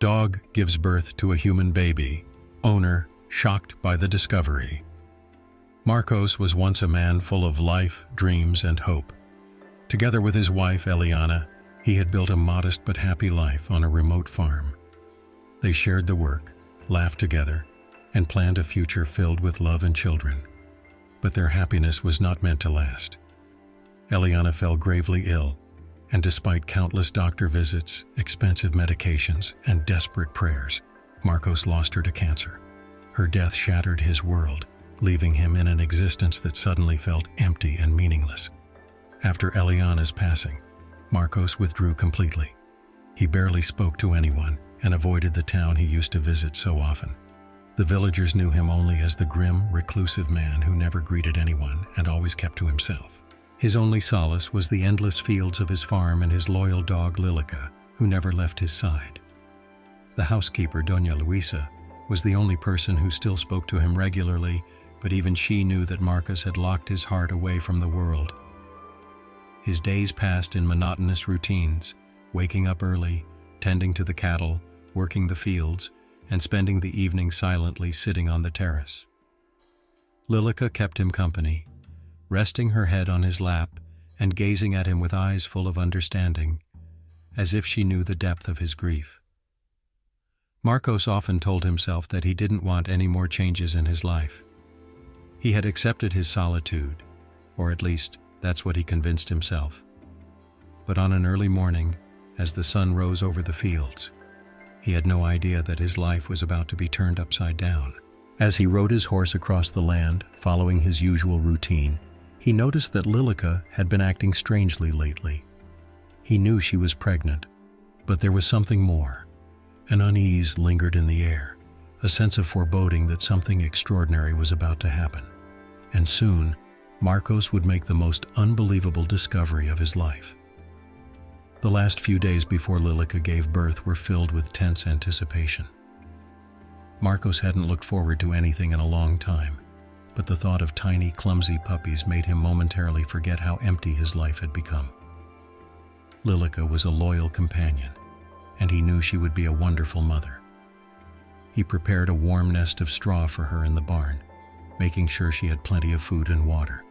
Dog gives birth to a human baby. Owner shocked by the discovery. Marcos was once a man full of life, dreams, and hope. Together with his wife, Eliana, he had built a modest but happy life on a remote farm. They shared the work, laughed together, and planned a future filled with love and children. But their happiness was not meant to last. Eliana fell gravely ill, and despite countless doctor visits, expensive medications, and desperate prayers, Marcos lost her to cancer. Her death shattered his world, leaving him in an existence that suddenly felt empty and meaningless. After Eliana's passing, Marcos withdrew completely. He barely spoke to anyone and avoided the town he used to visit so often. The villagers knew him only as the grim, reclusive man who never greeted anyone and always kept to himself. His only solace was the endless fields of his farm and his loyal dog Lilica, who never left his side. The housekeeper, Doña Luisa, was the only person who still spoke to him regularly, but even she knew that Marcos had locked his heart away from the world. His days passed in monotonous routines, waking up early, tending to the cattle, working the fields, and spending the evening silently sitting on the terrace. Lilica kept him company, resting her head on his lap and gazing at him with eyes full of understanding, as if she knew the depth of his grief. Marcos often told himself that he didn't want any more changes in his life. He had accepted his solitude, or at least that's what he convinced himself. But on an early morning, as the sun rose over the fields, he had no idea that his life was about to be turned upside down. As he rode his horse across the land, following his usual routine, he noticed that Lilica had been acting strangely lately. He knew she was pregnant, but there was something more. An unease lingered in the air, a sense of foreboding that something extraordinary was about to happen. And soon, Marcos would make the most unbelievable discovery of his life. The last few days before Lilica gave birth were filled with tense anticipation. Marcos hadn't looked forward to anything in a long time, but the thought of tiny, clumsy puppies made him momentarily forget how empty his life had become. Lilica was a loyal companion, and he knew she would be a wonderful mother. He prepared a warm nest of straw for her in the barn, making sure she had plenty of food and water.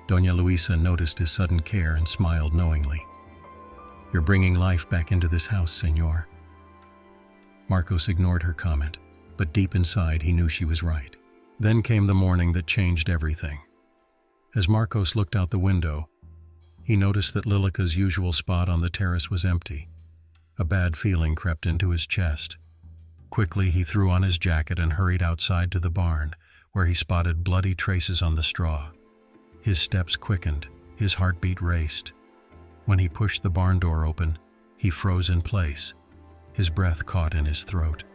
Doña Luisa noticed his sudden care and smiled knowingly. "You're bringing life back into this house, Señor." Marcos ignored her comment, but deep inside he knew she was right. Then came the morning that changed everything. As Marcos looked out the window, he noticed that Lilica's usual spot on the terrace was empty. A bad feeling crept into his chest. Quickly he threw on his jacket and hurried outside to the barn, where he spotted bloody traces on the straw. His steps quickened, his heartbeat raced. When he pushed the barn door open, he froze in place, his breath caught in his throat.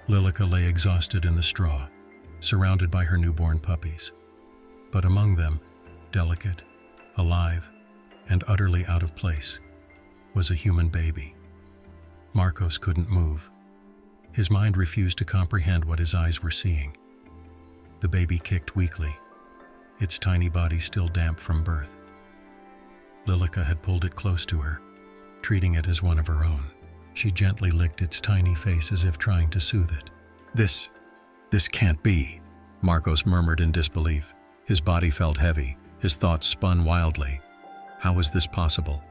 Lilica lay exhausted in the straw, surrounded by her newborn puppies. But among them, delicate, alive, and utterly out of place, was a human baby. Marcos couldn't move. His mind refused to comprehend what his eyes were seeing. The baby kicked weakly, its tiny body still damp from birth. Lilica had pulled it close to her, treating it as one of her own. She gently licked its tiny face as if trying to soothe it. This can't be," Marcos murmured in disbelief. His body felt heavy, his thoughts spun wildly. How was this possible?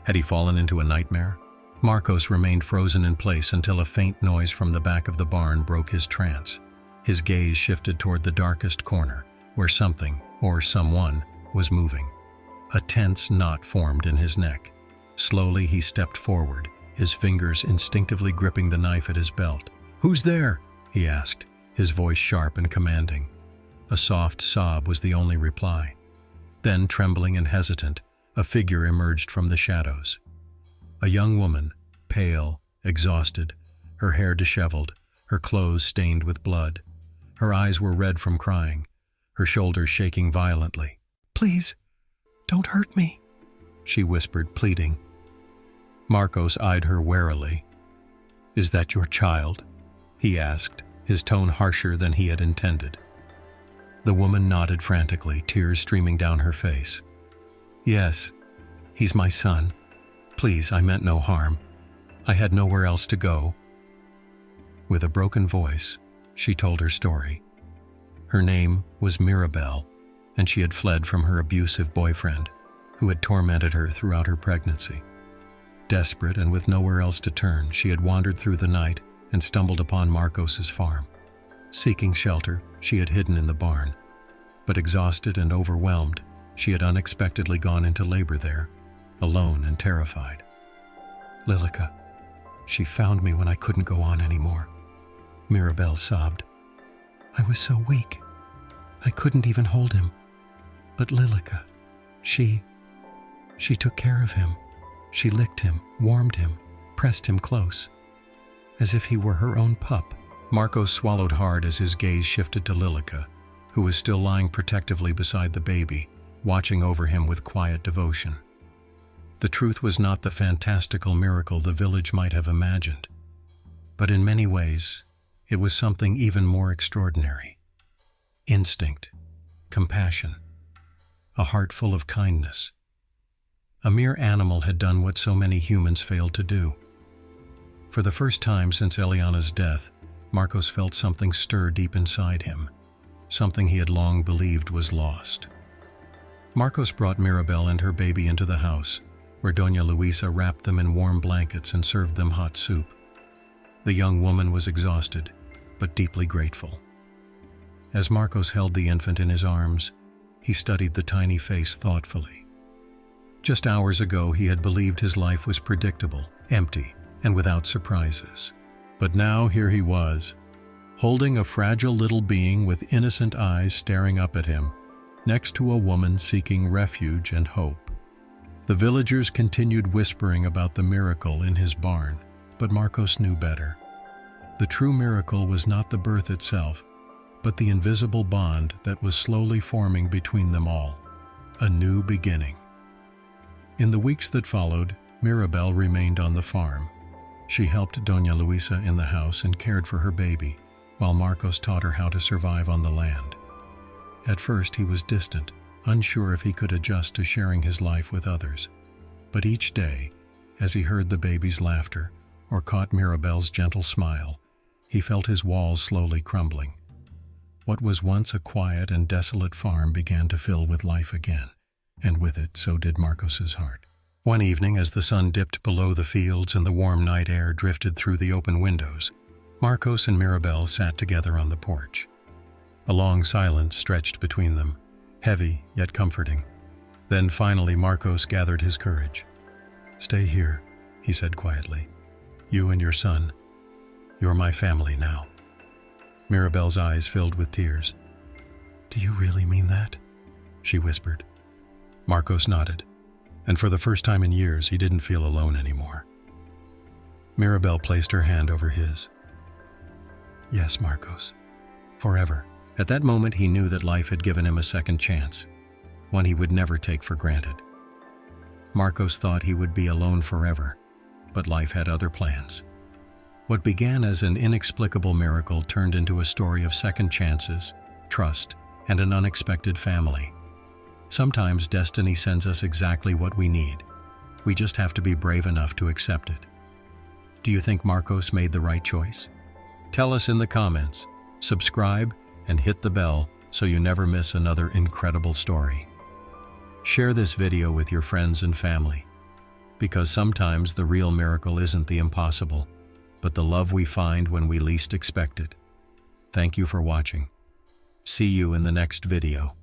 Had he fallen into a nightmare? Marcos remained frozen in place until a faint noise from the back of the barn broke his trance. His gaze shifted toward the darkest corner, where something, or someone, was moving. A tense knot formed in his neck. Slowly he stepped forward, his fingers instinctively gripping the knife at his belt. "Who's there?" he asked, his voice sharp and commanding. A soft sob was the only reply. Then, trembling and hesitant, a figure emerged from the shadows. A young woman, pale, exhausted, her hair disheveled, her clothes stained with blood. Her eyes were red from crying, her shoulders shaking violently. "Please, don't hurt me," she whispered, pleading. Marcos eyed her warily. "Is that your child?" he asked, his tone harsher than he had intended. The woman nodded frantically, tears streaming down her face. "Yes, he's my son. Please, I meant no harm. I had nowhere else to go. With a broken voice, she told her story. Her name was Mirabelle, and she had fled from her abusive boyfriend, who had tormented her throughout her pregnancy. Desperate and with nowhere else to turn, she had wandered through the night and stumbled upon Marcos's farm. Seeking shelter, she had hidden in the barn. But exhausted and overwhelmed, she had unexpectedly gone into labor there, alone and terrified. Lilica, she found me when I couldn't go on anymore. Mirabelle sobbed. I was so weak. I couldn't even hold him. But Lilica, she took care of him. She licked him, warmed him, pressed him close, as if he were her own pup. Marcos swallowed hard as his gaze shifted to Lilica, who was still lying protectively beside the baby, watching over him with quiet devotion. The truth was not the fantastical miracle the village might have imagined, but in many ways, it was something even more extraordinary. Instinct, compassion, a heart full of kindness. A mere animal had done what so many humans failed to do. For the first time since Eliana's death, Marcos felt something stir deep inside him, something he had long believed was lost. Marcos brought Mirabelle and her baby into the house, where Doña Luisa wrapped them in warm blankets and served them hot soup. The young woman was exhausted, but deeply grateful. As Marcos held the infant in his arms, he studied the tiny face thoughtfully. Just hours ago, he had believed his life was predictable, empty, and without surprises. But now here he was, holding a fragile little being with innocent eyes staring up at him, next to a woman seeking refuge and hope. The villagers continued whispering about the miracle in his barn, but Marcos knew better. The true miracle was not the birth itself, but the invisible bond that was slowly forming between them all, a new beginning. In the weeks that followed, Mirabelle remained on the farm. She helped Doña Luisa in the house and cared for her baby, while Marcos taught her how to survive on the land. At first he was distant, unsure if he could adjust to sharing his life with others. But each day, as he heard the baby's laughter or caught Mirabelle's gentle smile, he felt his walls slowly crumbling. What was once a quiet and desolate farm began to fill with life again, and with it so did Marcos's heart. One evening, as the sun dipped below the fields and the warm night air drifted through the open windows, Marcos and Mirabelle sat together on the porch. A long silence stretched between them, heavy yet comforting. Then finally Marcos gathered his courage. "Stay here," he said quietly. "You and your son. You're my family now." Mirabelle's eyes filled with tears. "Do you really mean that?" she whispered. Marcos nodded, and for the first time in years he didn't feel alone anymore. Mirabelle placed her hand over his. "Yes, Marcos. Forever." At that moment he knew that life had given him a second chance, one he would never take for granted. Marcos thought he would be alone forever, but life had other plans. What began as an inexplicable miracle turned into a story of second chances, trust, and an unexpected family. Sometimes destiny sends us exactly what we need. We just have to be brave enough to accept it. Do you think Marcos made the right choice? Tell us in the comments. Subscribe and hit the bell so you never miss another incredible story. Share this video with your friends and family, because sometimes the real miracle isn't the impossible, but the love we find when we least expect it. Thank you for watching. See you in the next video.